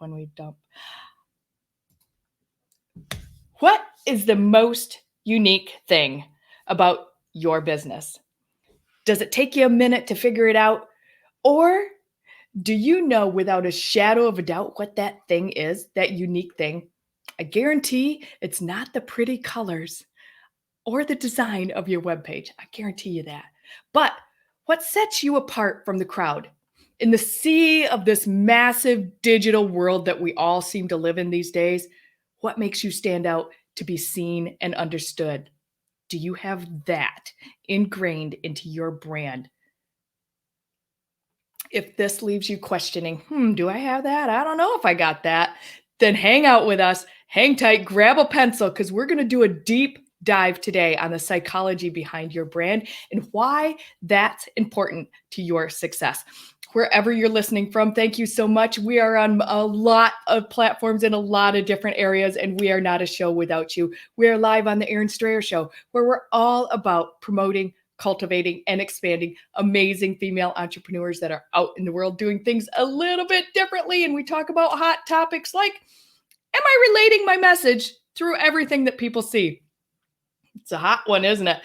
when we dump. What is the most unique thing about your business? Does it take you a minute to figure it out? Or do you know without a shadow of a doubt what that thing is, that unique thing? I guarantee it's not the pretty colors or the design of your webpage. I guarantee you that. But what sets you apart from the crowd? In the sea of this massive digital world that we all seem to live in these days, what makes you stand out to be seen and understood? Do you have that ingrained into your brand? If this leaves you questioning, do I have that? I don't know if I got that. Then hang out with us, hang tight, grab a pencil, because we're going to do a deep dive today on the psychology behind your brand and why that's important to your success. Wherever you're listening from, thank you so much. We are on a lot of platforms in a lot of different areas, and we are not a show without you. We are live on the Erin Strayer Show, where we're all about promoting, cultivating, and expanding amazing female entrepreneurs that are out in the world doing things a little bit differently. And we talk about hot topics like, am I relating my message through everything that people see? It's a hot one, isn't it?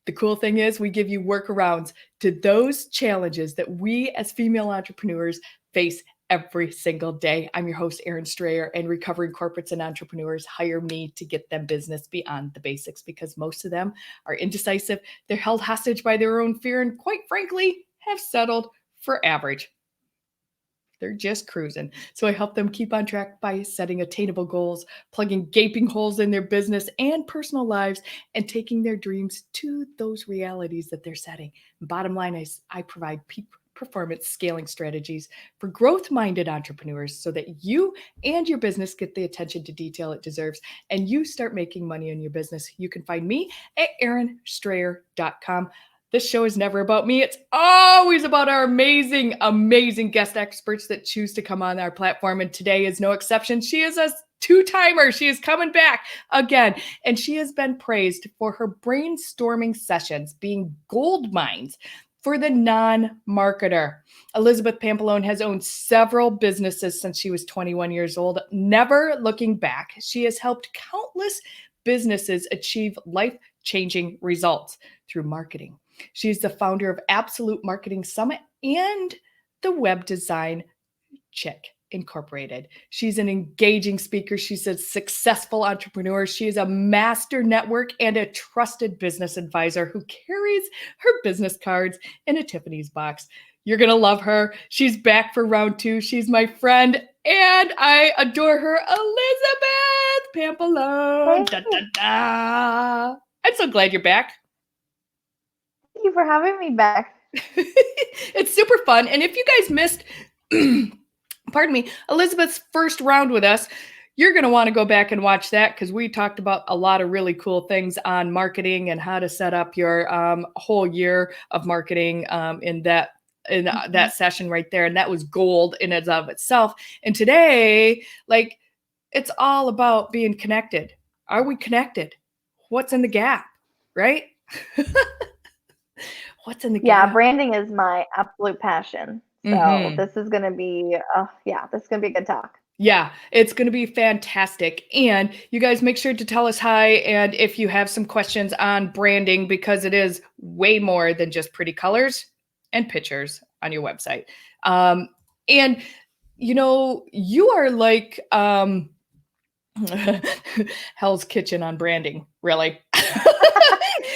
The cool thing is we give you workarounds to those challenges that we as female entrepreneurs face every single day. I'm your host, Erin Strayer, and recovering corporates and entrepreneurs hire me to get them business beyond the basics because most of them are indecisive. They're held hostage by their own fear and quite frankly, have settled for average. They're just cruising. So I help them keep on track by setting attainable goals, plugging gaping holes in their business and personal lives, and taking their dreams to those realities that they're setting. Bottom line is I provide peak performance scaling strategies for growth-minded entrepreneurs so that you and your business get the attention to detail it deserves and you start making money in your business. You can find me at erinstrayer.com. This show is never about me. It's always about our amazing, amazing guest experts that choose to come on our platform. And today is no exception. She is a two-timer. She is coming back again. And she has been praised for her brainstorming sessions being gold mines for the non-marketer. Elizabeth Pampalone has owned several businesses since she was 21 years old. Never looking back, she has helped countless businesses achieve life-changing results through marketing. She's the founder of Absolute Marketing Summit and the Web Design Chick Incorporated. She's an engaging speaker. She's a successful entrepreneur. She is a master network and a trusted business advisor who carries her business cards in a Tiffany's box. You're going to love her. She's back for round 2. She's my friend, and I adore her, Elizabeth Pampalone. Da, da, da. I'm so glad you're back. Thank you for having me back. It's super fun. And if you guys missed, pardon me, Elizabeth's first round with us, you're going to want to go back and watch that because we talked about a lot of really cool things on marketing and how to set up your whole year of marketing in that session right there. And that was gold in and of itself. And today, like, it's all about being connected. Are we connected? What's in the gap, right? What's in the gap? Yeah, branding is my absolute passion. So this is going to be, this is going to be a good talk. Yeah, it's going to be fantastic. And you guys make sure to tell us hi. And if you have some questions on branding, because it is way more than just pretty colors and pictures on your website. And, you know, you are like Hell's Kitchen on branding, really.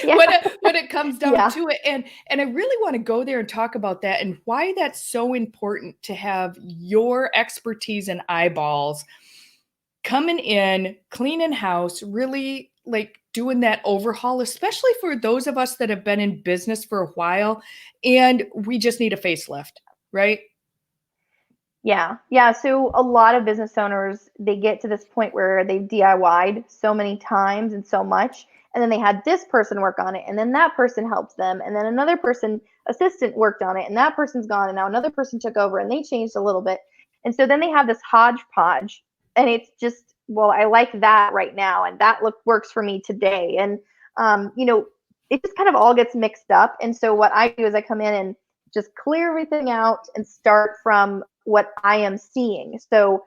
Yeah. when it comes down to it. And I really want to go there and talk about that and why that's so important to have your expertise and eyeballs coming in, cleaning house, really like doing that overhaul, especially for those of us that have been in business for a while and we just need a facelift, right? Yeah. So a lot of business owners, they get to this point where they've DIY'd so many times and so much. And then they had this person work on it. And then that person helped them. And then another person, assistant, worked on it. And that person's gone. And now another person took over and they changed a little bit. And so then they have this hodgepodge. And it's just, well, I like that right now. And that works for me today. And, it just kind of all gets mixed up. And so what I do is I come in and just clear everything out and start from what I am seeing. So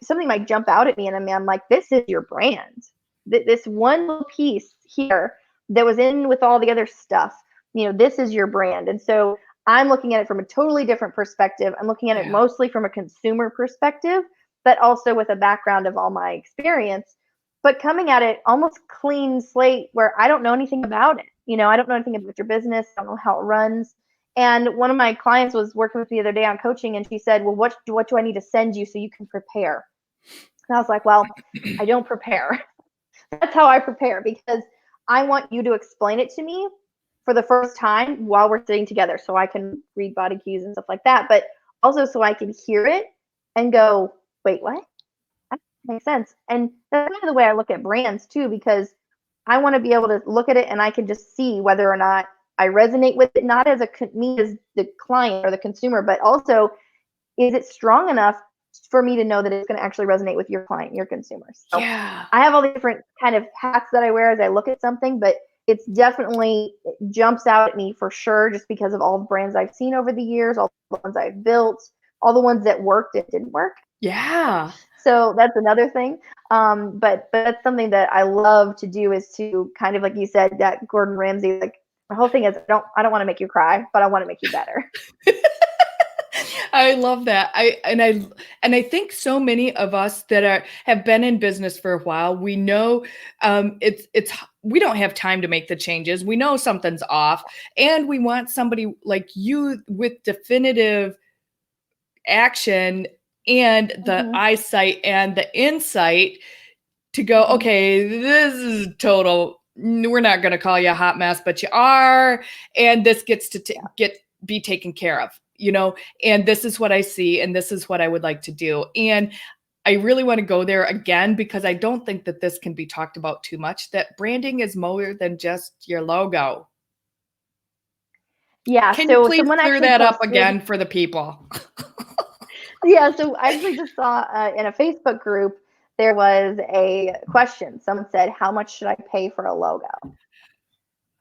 something might jump out at me, and I'm like, this is your brand. This one little piece here that was in with all the other stuff, this is your brand. And so I'm looking at it from a totally different perspective. I'm looking at it mostly from a consumer perspective, but also with a background of all my experience, but coming at it almost clean slate where I don't know anything about it. I don't know anything about your business. I don't know how it runs. And one of my clients was working with me the other day on coaching, and she said, well, what do I need to send you so you can prepare? And I was like, well, I don't prepare. That's how I prepare, because I want you to explain it to me for the first time while we're sitting together, so I can read body cues and stuff like that, but also so I can hear it and go, wait, what? That makes sense. And that's kind of the way I look at brands too, because I want to be able to look at it and I can just see whether or not I resonate with it, not as me as the client or the consumer, but also, is it strong enough for me to know that it's going to actually resonate with your client, your consumers? So Yeah. I have all the different kind of hats that I wear as I look at something, but it jumps out at me for sure, just because of all the brands I've seen over the years, all the ones I've built, all the ones that worked and didn't work. Yeah. So that's another thing. But that's something that I love to do, is to kind of, like you said, that Gordon Ramsay, like, the whole thing is, I don't want to make you cry, but I want to make you better. I love that. I think so many of us that have been in business for a while, we know we don't have time to make the changes. We know something's off, and we want somebody like you with definitive action and the eyesight and the insight to go, okay, this is total. We're not going to call you a hot mess, but you are, and this gets to be taken care of, and this is what I see, and this is what I would like to do. And I really want to go there again, because I don't think that this can be talked about too much, that branding is more than just your logo. Yeah. Can you So please someone clear actually that up posted, again for the people? yeah. So I actually just saw in a Facebook group, there was a question. Someone said, how much should I pay for a logo?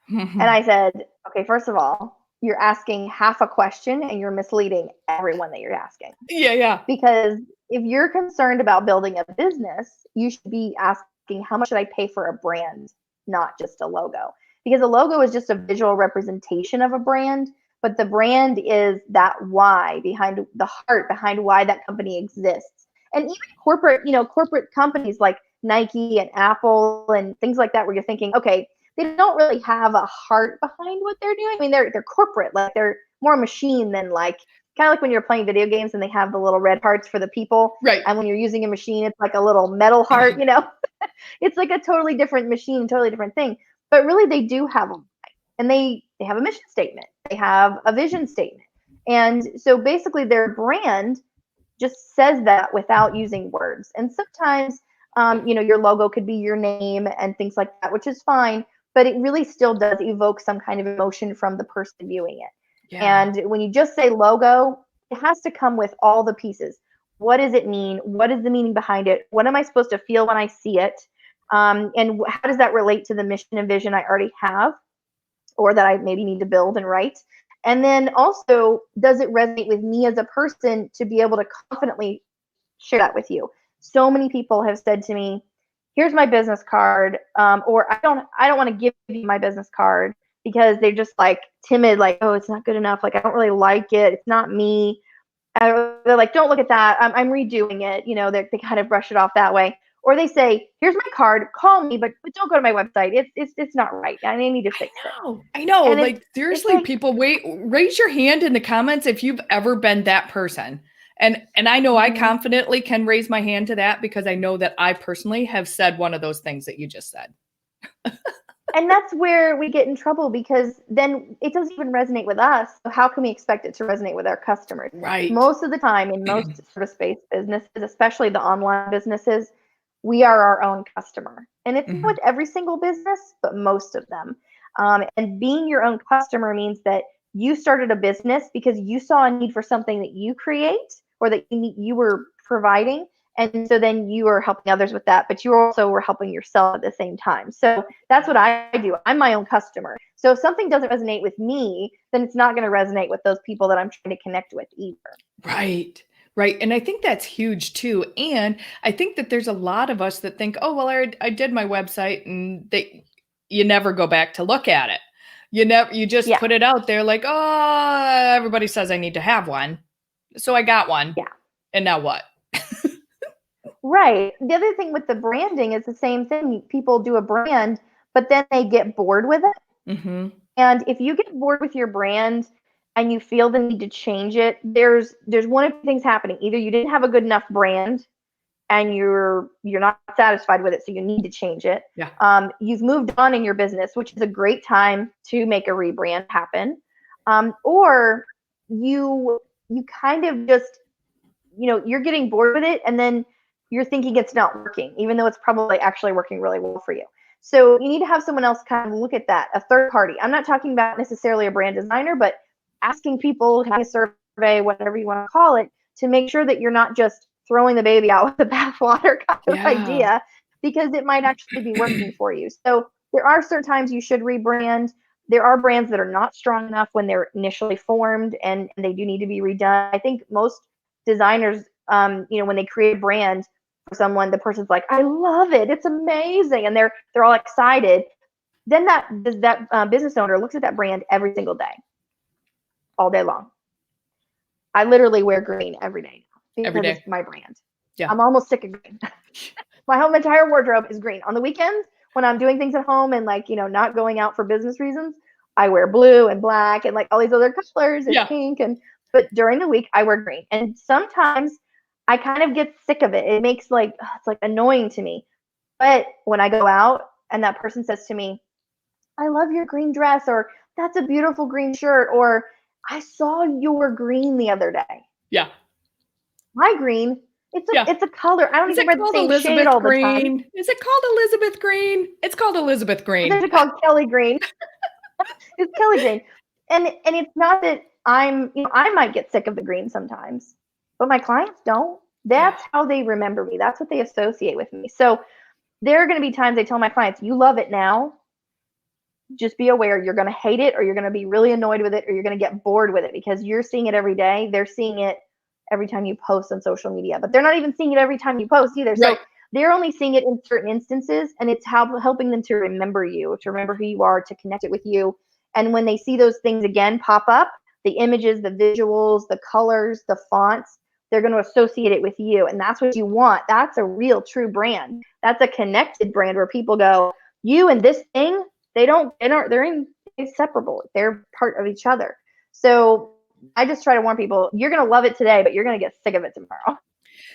And I said, okay, first of all, you're asking half a question and you're misleading everyone that you're asking. Yeah. Because if you're concerned about building a business, you should be asking, how much should I pay for a brand, not just a logo? Because a logo is just a visual representation of a brand, but the brand is that why, behind the heart, behind why that company exists. And even corporate companies like Nike and Apple and things like that, where you're thinking, okay, they don't really have a heart behind what they're doing. I mean, they're corporate, like they're more machine than like, kind of like when you're playing video games and they have the little red hearts for the people. Right. And when you're using a machine, it's like a little metal heart, It's like a totally different machine, totally different thing. But really, they do have a, and they have a mission statement. They have a vision statement. And so basically their brand just says that without using words. And sometimes, your logo could be your name and things like that, which is fine, but it really still does evoke some kind of emotion from the person viewing it. Yeah. And when you just say logo, it has to come with all the pieces. What does it mean? What is the meaning behind it? What am I supposed to feel when I see it? And how does that relate to the mission and vision I already have, or that I maybe need to build and write? And then also, does it resonate with me as a person to be able to confidently share that with you? So many people have said to me, here's my business card, or I don't want to give you my business card, because they're just like timid, like, oh, it's not good enough, like I don't really like it, it's not me. They're like, don't look at that, I'm redoing it. They kind of brush it off that way. Or they say, here's my card, call me, but don't go to my website, it's not right, I need to fix it. I know. And Like, it's seriously, like, people, raise your hand in the comments if you've ever been that person. And I know I confidently can raise my hand to that, because I know that I personally have said one of those things that you just said. and that's where we get in trouble, because then it doesn't even resonate with us. So how can we expect it to resonate with our customers? Right. Most of the time, in most service-based businesses, especially the online businesses, we are our own customer. And it's not with every single business, but most of them. And being your own customer means that you started a business because you saw a need for something that you create, or that you were providing. And so then you are helping others with that, but you also were helping yourself at the same time. So that's what I do. I'm my own customer. So if something doesn't resonate with me, then it's not going to resonate with those people that I'm trying to connect with either. Right. Right. And I think that's huge too. And I think that there's a lot of us that think, oh, well, I did my website and you never go back to look at it. You just Yeah, put it out there like, oh, everybody says I need to have one. So I got one. yeah. And now what? Right. The other thing with the branding is the same thing. People do a brand, but then they get bored with it. Mm-hmm. And if you get bored with your brand and you feel the need to change it, there's one of two things happening. Either you didn't have a good enough brand and you're not satisfied with it, so you need to change it. Yeah. You've moved on in your business, which is a great time to make a rebrand happen. Or you kind of just, you're getting bored with it, and then you're thinking it's not working, even though it's probably actually working really well for you. So you need to have someone else kind of look at that, a third party. I'm not talking about necessarily a brand designer, but asking people, having a survey, whatever you want to call it, to make sure that you're not just throwing the baby out with the bathwater kind of Yeah. idea, because it might actually be working for you. So there are certain times you should rebrand. There are brands that are not strong enough when they're initially formed, and they do need to be redone. I think most designers, when they create a brand for someone, the person's like, I love it, it's amazing, and they're all excited. Then that business owner looks at that brand every single day, all day long. I literally wear green every day now Every because day. it's my brand. Yeah. I'm almost sick of green. My whole entire wardrobe is green. On the weekends, when I'm doing things at home and not going out for business reasons, I wear blue and black and like all these other colors and Yeah. pink, but during the week I wear green. And sometimes I kind of get sick of it. It makes it's like annoying to me. But when I go out and that person says to me, I love your green dress, or that's a beautiful green shirt, or I saw your green the other day. Yeah. My green, it's a Yeah. it's a color. I don't Is even it wear the called same shade Elizabeth all the time. Green? Is it called Elizabeth Green? It's called Elizabeth It's Green. actually called Kelly green. It's Kelly green. And it's not that I might get sick of the green sometimes, but my clients don't. Yeah. That's how they remember me. That's what they associate with me. So there are going to be times I tell my clients, you love it now. Just be aware you're going to hate it, or you're going to be really annoyed with it, or you're going to get bored with it, because you're seeing it every day. They're seeing it every time you post on social media, but they're not even seeing it every time you post either. Right. So they're only seeing it in certain instances, and it's helping them to remember you, to remember who you are, to connect it with you. And when they see those things again pop up, the images, the visuals, the colors, the fonts, they're going to associate it with you. And that's what you want. That's a real true brand. That's a connected brand where people go, you and this thing, they're inseparable. They're part of each other. So I just try to warn people, you're going to love it today, but you're going to get sick of it tomorrow.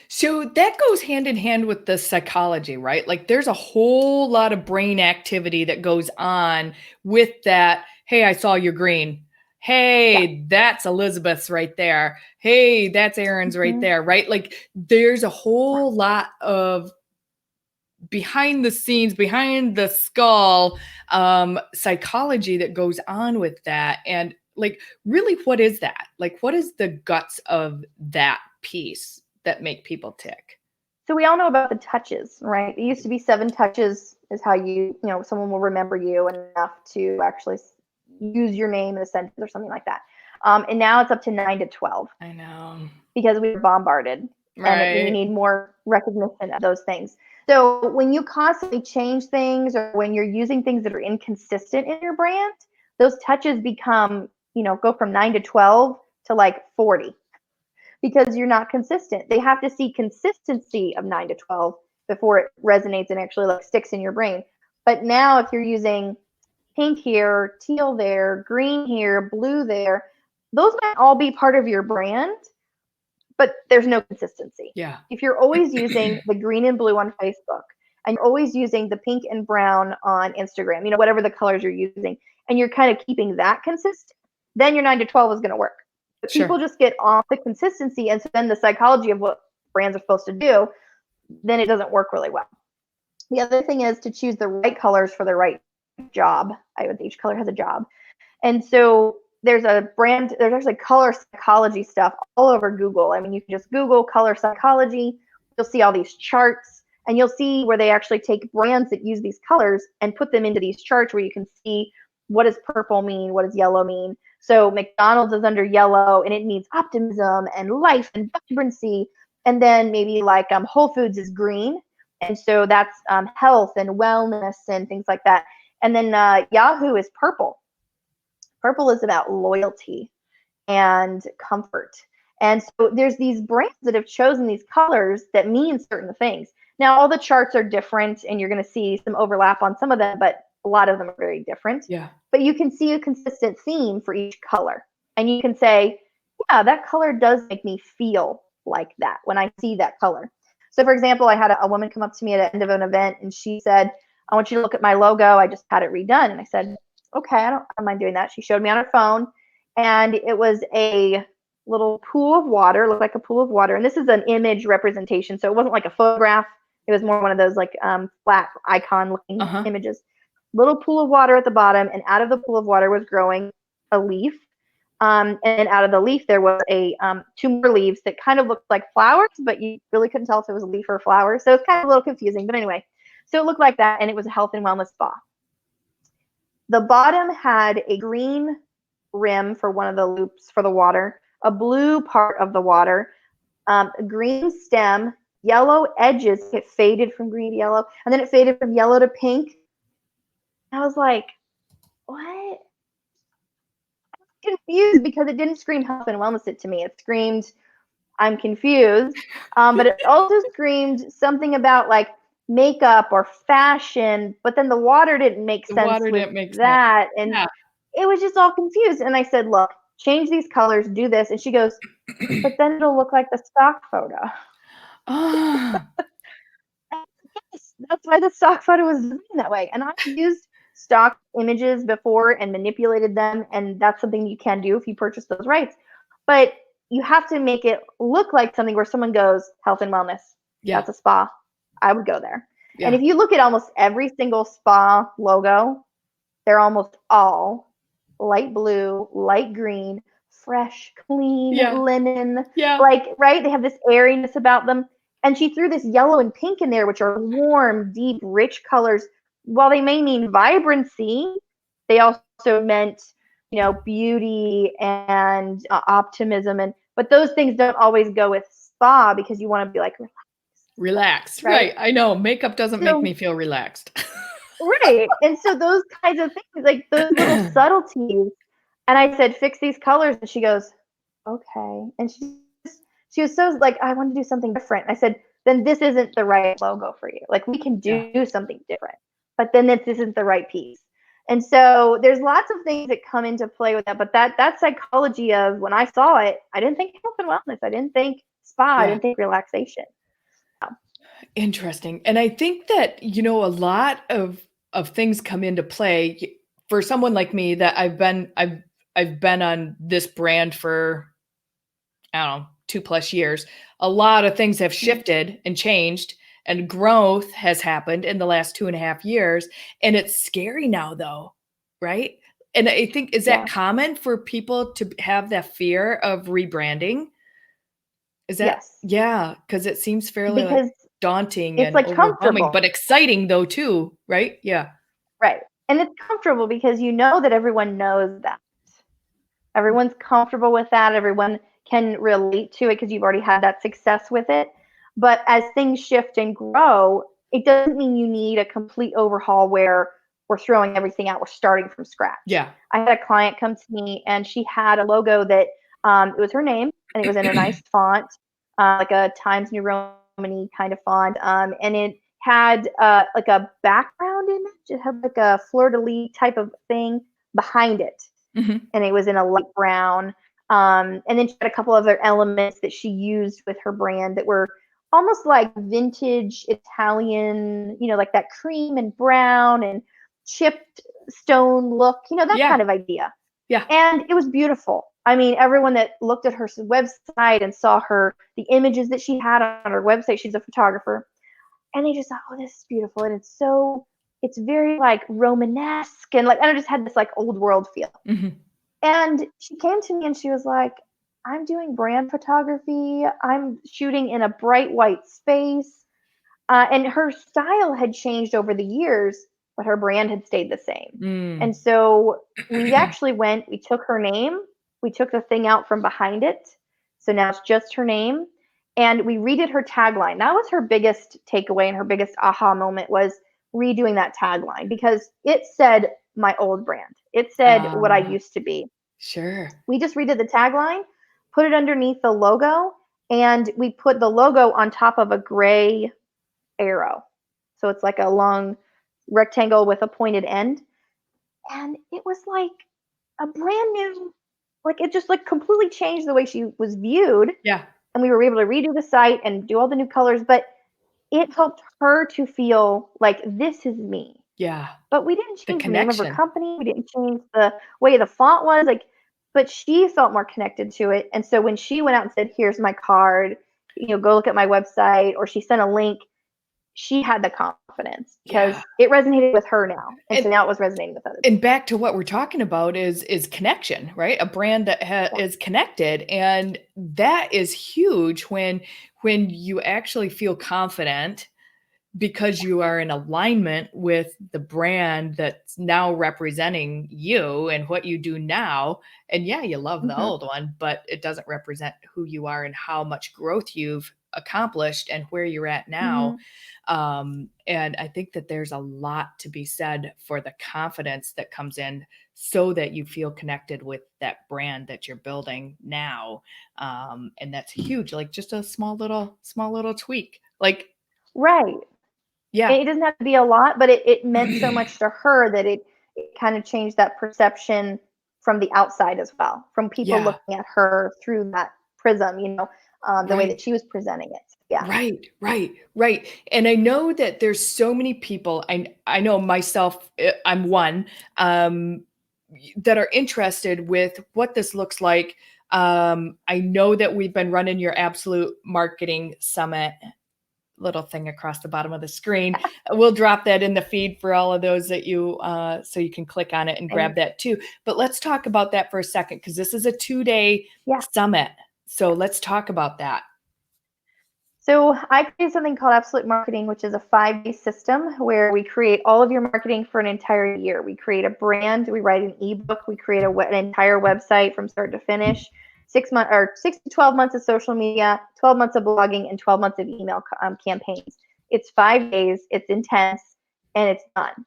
So that goes hand in hand with the psychology, right? Like there's a whole lot of brain activity that goes on with that. Hey, I saw your green. Yeah. Hey, that's Elizabeth's right there. Hey, that's Aaron's right there, right? Like there's a whole lot of behind the scenes, behind the skull psychology that goes on with that. And like, really, what is that? Like, what is the guts of that piece that make people tick? So we all know about the touches, right? It used to be 7 touches is how someone will remember you enough to actually use your name in a sentence or something like that. And now it's up to 9 to 12 I know. because we're bombarded, and we Right. need more recognition of those things. So when you constantly change things, or when you're using things that are inconsistent in your brand, those touches become, go from 9 to 12 to like 40, because you're not consistent. They have to see consistency of 9 to 12 before it resonates and actually like sticks in your brain. But now if you're using pink here, teal there, green here, blue there, those might all be part of your brand, but there's no consistency. Yeah. If you're always using the green and blue on Facebook, and you're always using the pink and brown on Instagram, whatever the colors you're using, and you're kind of keeping that consistent, then your 9 to 12 is going to work. But Sure. people just get off the consistency, and so then the psychology of what brands are supposed to do, then it doesn't work really well. The other thing is to choose the right colors for the right job. Each color has a job. And so there's actually color psychology stuff all over Google. I mean, you can just Google color psychology. You'll see all these charts, and you'll see where they actually take brands that use these colors and put them into these charts where you can see, what does purple mean? What does yellow mean? So McDonald's is under yellow, and it means optimism and life and vibrancy. And then maybe like Whole Foods is green, and so that's health and wellness and things like that. And then Yahoo is purple. Purple is about loyalty and comfort. And so there's these brands that have chosen these colors that mean certain things. Now, all the charts are different, and you're going to see some overlap on some of them, but a lot of them are very different. Yeah. But you can see a consistent theme for each color. And you can say, yeah, that color does make me feel like that when I see that color. So, for example, I had a woman come up to me at the end of an event, and she said, I want you to look at my logo. I just had it redone. And I said, okay, I don't mind doing that. She showed me on her phone, and it was a little pool of water, looked like a pool of water. And this is an image representation, so it wasn't like a photograph. It was more one of those like flat icon looking images. Little pool of water at the bottom, and out of the pool of water was growing a leaf. And then out of the leaf there was a two more leaves that kind of looked like flowers, but you really couldn't tell if it was a leaf or a flower. So it's kind of a little confusing. But anyway, so it looked like that, and it was a health and wellness spa. The bottom had a green rim for one of the loops for the water, a blue part of the water, a green stem, yellow edges. It faded from green to yellow, and then it faded from yellow to pink. I was like, what? Confused because it didn't scream health and wellness to me. It screamed, I'm confused. But it also screamed something about like makeup or fashion, but then the water didn't make sense with that. And it was just all confused. And I said, look, change these colors, do this. And she goes, but then it'll look like the stock photo. Yes, that's why the stock photo was designed that way. And I've used stock images before and manipulated them, and that's something you can do if you purchase those rights. But you have to make it look like something where someone goes, health and wellness. Yeah. That's a spa. I would go there. Yeah. And if you look at almost every single spa logo, they're almost all light blue, light green, fresh, clean, linen. Yeah. Like, right? They have this airiness about them. And she threw this yellow and pink in there, which are warm, deep, rich colors. While they may mean vibrancy, they also meant, beauty and optimism. But those things don't always go with spa because you want to be like relaxed. Right. I know makeup doesn't make me feel relaxed. Right. And so those kinds of things, like those little subtleties. And I said, fix these colors. And she goes, okay. And she was so like, I want to do something different. I said, then this isn't the right logo for you. Like we can do something different, but then this isn't the right piece. And so there's lots of things that come into play with that. But that psychology of when I saw it, I didn't think health and wellness. I didn't think spa. I didn't think relaxation. Interesting. And I think that, a lot of things come into play for someone like me that I've been on this brand for, I don't know, 2+ years. A lot of things have shifted and changed, and growth has happened in the last 2.5 years. And it's scary now though, right? And I think, is that common for people to have that fear of rebranding? Is that? Yes. Yeah. Cause it seems fairly like daunting and like overwhelming, but exciting though too, right? Yeah. Right. And it's comfortable because you know that everyone knows that. Everyone's comfortable with that. Everyone can relate to it because you've already had that success with it. But as things shift and grow, it doesn't mean you need a complete overhaul where we're throwing everything out. We're starting from scratch. Yeah. I had a client come to me and she had a logo that it was her name and it was in a nice font, like a Times New Roman kind of font. And it had like a background image. It had like a fleur-de-lis type of thing behind it. Mm-hmm. And it was in a light brown. And then she had a couple other elements that she used with her brand that were almost like vintage Italian, like that cream and brown and chipped stone look, that kind of idea. Yeah. And it was beautiful. I mean, everyone that looked at her website and saw the images that she had on her website, she's a photographer, and they just thought, oh, this is beautiful. And it's very like Romanesque and I just had this like old world feel. Mm-hmm. And she came to me and she was like, I'm doing brand photography. I'm shooting in a bright white space. And her style had changed over the years, but her brand had stayed the same. Mm. And so we actually we took her name, we took the thing out from behind it. So now it's just her name. And we redid her tagline. That was her biggest takeaway and her biggest aha moment was redoing that tagline because it said my old brand. It said what I used to be. Sure. We just redid the tagline, put it underneath the logo, and we put the logo on top of a gray arrow. So it's like a long rectangle with a pointed end. And it was like a brand new, like it just like completely changed the way she was viewed. Yeah. And we were able to redo the site and do all the new colors, but it helped her to feel like this is me. Yeah. But we didn't The change the name of her connection. company. We didn't change the way the font was. Like, but she felt more connected to it. And so when she went out and said, "Here's my card, go look at my website," or she sent a link, she had the confidence because Yeah. it resonated with her now. And so And now it was resonating with others. and back to what we're talking about is connection, right? A brand that is connected, and that is huge when you actually feel confident because you are in alignment with the brand that's now representing you and what you do now. And yeah, you love the Mm-hmm. old one, but it doesn't represent who you are and how much growth you've accomplished and where you're at now. Mm-hmm. And I think that there's a lot to be said for the confidence that comes in so that you feel connected with that brand that you're building now. And that's huge, like just a small little tweak. Like, Right. yeah. It doesn't have to be a lot, but it meant so much to her that it kind of changed that perception from the outside as well, from people Yeah. looking at her through that prism, the way that Right. she was presenting it. Yeah. Right. And I know that there's so many people, I know myself, I'm one, that are interested with what this looks like. I know that we've been running your Absolute Marketing Summit little thing across the bottom of the screen. We'll drop that in the feed for all of those that so you can click on it and grab And that too. But let's talk about that for a second, because this is a 2-day yeah. summit. So let's talk about that. So I created something called Absolute Marketing, which is a 5-day system where we create all of your marketing for an entire year. We create a brand, we write an ebook, we create an entire website from start to finish, 6 to 12 months of social media, 12 months of blogging, and 12 months of email campaigns. It's 5 days, it's intense, and it's done.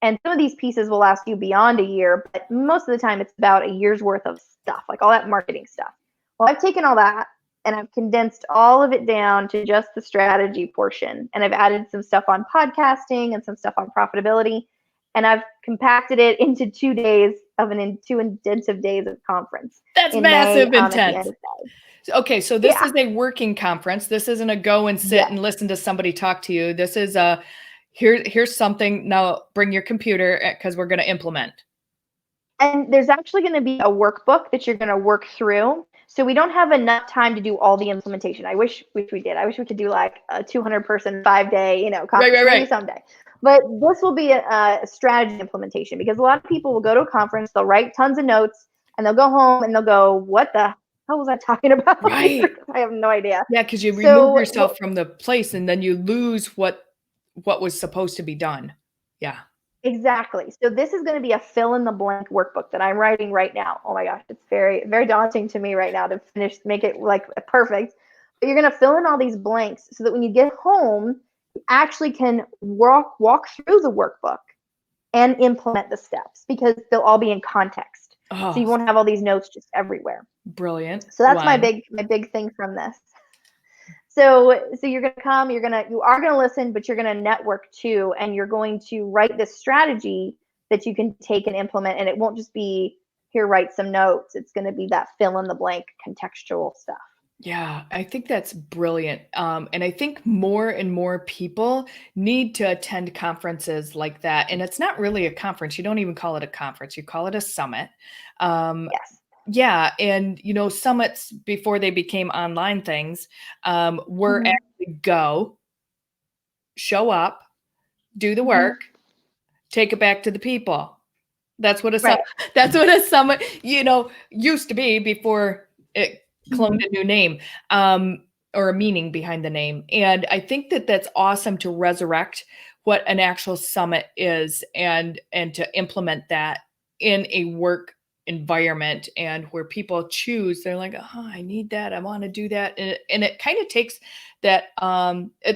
And some of these pieces will last you beyond a year, but most of the time it's about a year's worth of stuff, like all that marketing stuff. Well, I've taken all that and I've condensed all of it down to just the strategy portion. And I've added some stuff on podcasting and some stuff on profitability. And I've compacted it into 2 days of 2 intensive days of conference. That's In May, massive at the end intense. of May. Okay, so this Yeah. is a working conference. This isn't a go and sit Yes. and listen to somebody talk to you. This is a here's something. Now bring your computer because we're going to implement. And there's actually going to be a workbook that you're going to work through. So we don't have enough time to do all the implementation. I wish we did. I wish we could do like a 200-person 5-day, conference maybe someday. But this will be a strategy implementation because a lot of people will go to a conference, they'll write tons of notes, and they'll go home and they'll go, "What the hell was I talking about?" Right. I have no idea. Yeah, because you remove So yourself from the place and then you lose what was supposed to be done. Yeah. exactly. So this is going to be a fill in the blank workbook that I'm writing right now. Oh my gosh, it's very, very daunting to me right now to make it like perfect. But you're going to fill in all these blanks so that when you get home, you actually can walk through the workbook and implement the steps because they'll all be in context. So you Oh, won't have all these notes just everywhere. brilliant. So that's my One. big thing from this. So you're going to come, you are going to listen, but you're going to network too, and you're going to write this strategy that you can take and implement, and it won't just be here, write some notes. It's going to be that fill in the blank contextual stuff. Yeah, I think that's brilliant. And I think more and more people need to attend conferences like that. And it's not really a conference. You don't even call it a conference. You call it a summit. Yes. Yeah, and summits before they became online things, were Mm-hmm. actually go, show up, do the Mm-hmm. work, take it back to the people. That's what a Right. that's what a summit, used to be before it Mm-hmm. cloned a new name, or a meaning behind the name. And I think that that's awesome to resurrect what an actual summit is, and to implement that in a work environment, and where people choose, they're like, oh, I need that, I want to do that, and it kind of takes that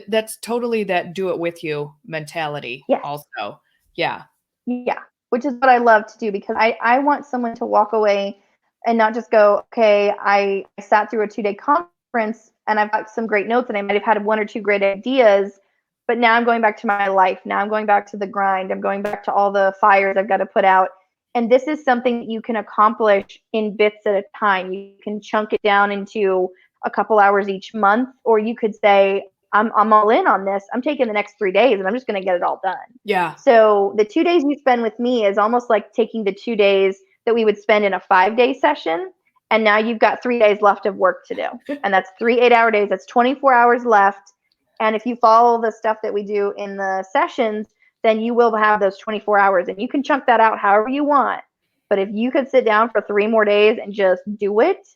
that's totally that do it with you mentality Yes. also. Yeah. Yeah, which is what I love to do, because I want someone to walk away and not just go, okay, I sat through a 2-day conference and I've got some great notes and I might have had 1 or 2 great ideas, but now I'm going back to my life. Now I'm going back to the grind. I'm going back to all the fires I've got to put out. And this is something that you can accomplish in bits at a time. You can chunk it down into a couple hours each month, or you could say, I'm all in on this. I'm taking the next 3 days and I'm just going to get it all done. Yeah. So the 2 days you spend with me is almost like taking the 2 days that we would spend in a 5-day session, and now you've got 3 days left of work to do. And that's 3 8-hour days. That's 24 hours left. And if you follow the stuff that we do in the sessions, then you will have those 24 hours, and you can chunk that out however you want. But if you could sit down for 3 more days and just do it,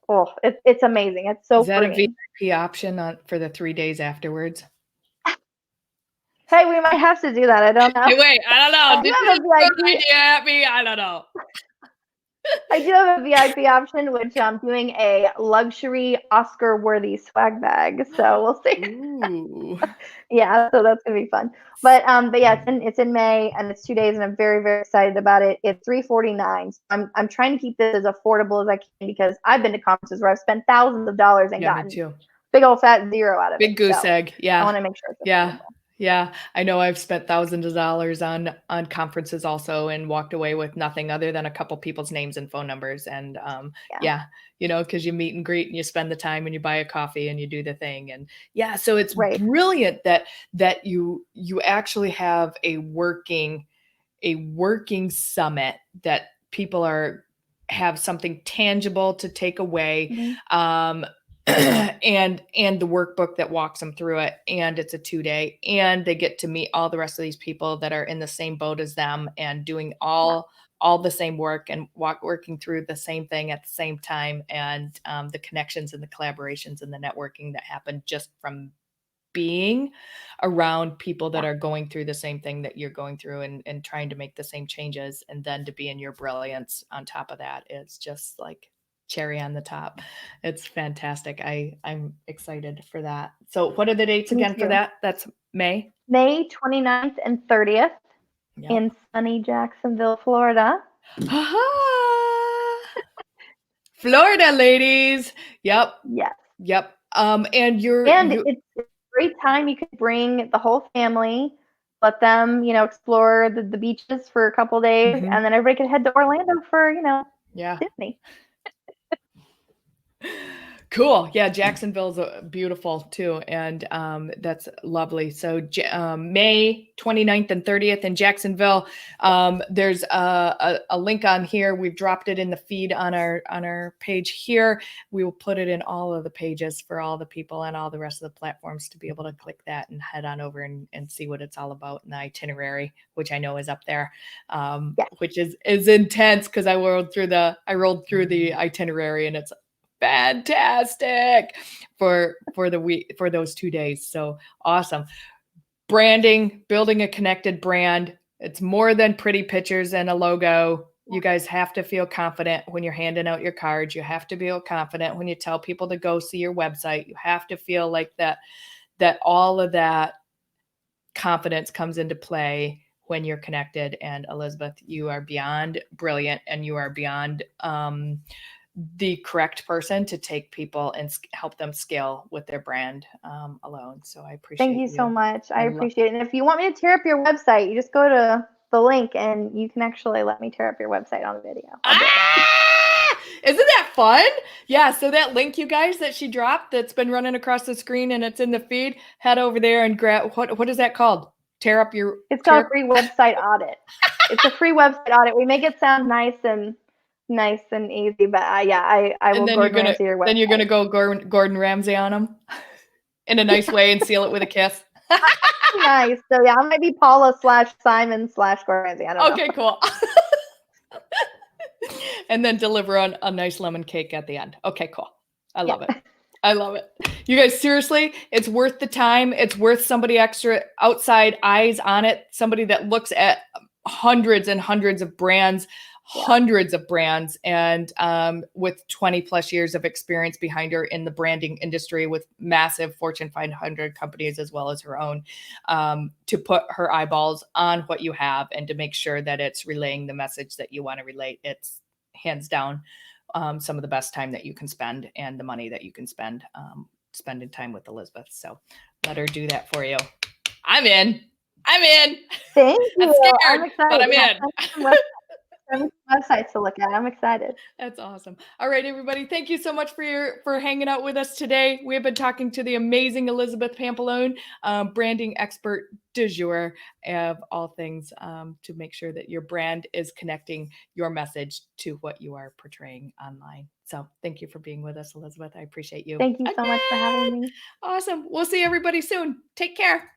oh, it's amazing. It's so Is that freeing. a VIP option for the 3 days afterwards? Hey, we might have to do that. I don't know. Hey, wait, I don't know. I do Did have you a throw an VIP. idea at me? I don't know. I do have a VIP option, which I'm doing a luxury Oscar-worthy swag bag. So we'll see. Ooh. Yeah, so that's gonna be fun. But yeah, it's in May and it's 2 days, and I'm very, very excited about it. It's $349. So I'm trying to keep this as affordable as I can, because I've been to conferences where I've spent thousands of dollars and Yeah, me gotten too. big old fat zero out of Big it. goose So egg. I Yeah. want to make sure it's Yeah. affordable. Yeah. I know I've spent thousands of dollars on conferences also, and walked away with nothing other than a couple people's names and phone numbers. And Yeah. because you meet and greet and you spend the time and you buy a coffee and you do the thing. And yeah, so it's Right. brilliant that you actually have a working summit, that people have something tangible to take away. Mm-hmm. And the workbook that walks them through it, and it's a 2-day, and they get to meet all the rest of these people that are in the same boat as them, and doing all the same work, and working through the same thing at the same time, and the connections and the collaborations and the networking that happen just from being around people that are going through the same thing that you're going through, and trying to make the same changes, and then to be in your brilliance on top of that. It's just like cherry on the top. It's fantastic. I'm excited for that. So what are the dates Me again for too. that? That's May 29th and 30th Yep. in sunny Jacksonville, Florida. Florida ladies. Yep. Yes. Yep. And you It's a great time. You can bring the whole family, let them, explore the beaches for a couple days, Mhm. and then everybody can head to Orlando for, Yeah. Disney. Cool. Yeah, Jacksonville's beautiful too, and that's lovely. So May 29th and 30th in Jacksonville. There's a link on here. We've dropped it in the feed on our page here. We will put it in all of the pages for all the people and all the rest of the platforms to be able to click that and head on over and see what it's all about, in the itinerary, which I know is up there, which is intense, because I rolled through the itinerary, and it's fantastic for the week, for those 2 days. So awesome. Branding, building a connected brand. It's more than pretty pictures and a logo. You guys have to feel confident when you're handing out your cards. You have to feel confident when you tell people to go see your website. You have to feel like that all of that confidence comes into play when you're connected. And Elizabeth, you are beyond brilliant, and you are beyond the correct person to take people and help them scale with their brand alone. So I appreciate Thank you so you. much. I appreciate it. And if you want me to tear up your website, you just go to the link and you can actually let me tear up your website on the video. I'll do it. Isn't that fun? Yeah. So that link, you guys, that she dropped, that's been running across the screen and it's in the feed, head over there and grab, what is that called? Tear up your. It's called free website audit. It's a free website audit. We make it sound nice and easy, but I will Gordon Ramsay your website. Then you're gonna go Gordon Ramsay on them in a nice way and seal it with a kiss. Nice. So yeah, I might be Paula/Simon/Gordon Ramsay. I don't know. Okay, cool. And then deliver on a nice lemon cake at the end. Okay, cool. I love it. I love it. You guys, seriously, it's worth the time. It's worth somebody extra outside eyes on it, somebody that looks at hundreds and hundreds of brands, and with 20 plus years of experience behind her in the branding industry with massive Fortune 500 companies as well as her own, to put her eyeballs on what you have and to make sure that it's relaying the message that you want to relate. It's hands down some of the best time that you can spend and the money that you can spend spending time with Elizabeth. So let her do that for you. I'm in. Thank I'm you. scared, I'm excited. but I'm Yeah, in. send me some websites to look at. I'm excited. That's awesome. All right, everybody. Thank you so much for hanging out with us today. We have been talking to the amazing Elizabeth Pampalone, branding expert du jour of all things, to make sure that your brand is connecting your message to what you are portraying online. So thank you for being with us, Elizabeth. I appreciate you. Thank you so much for having Again. me. Awesome. We'll see everybody soon. Take care.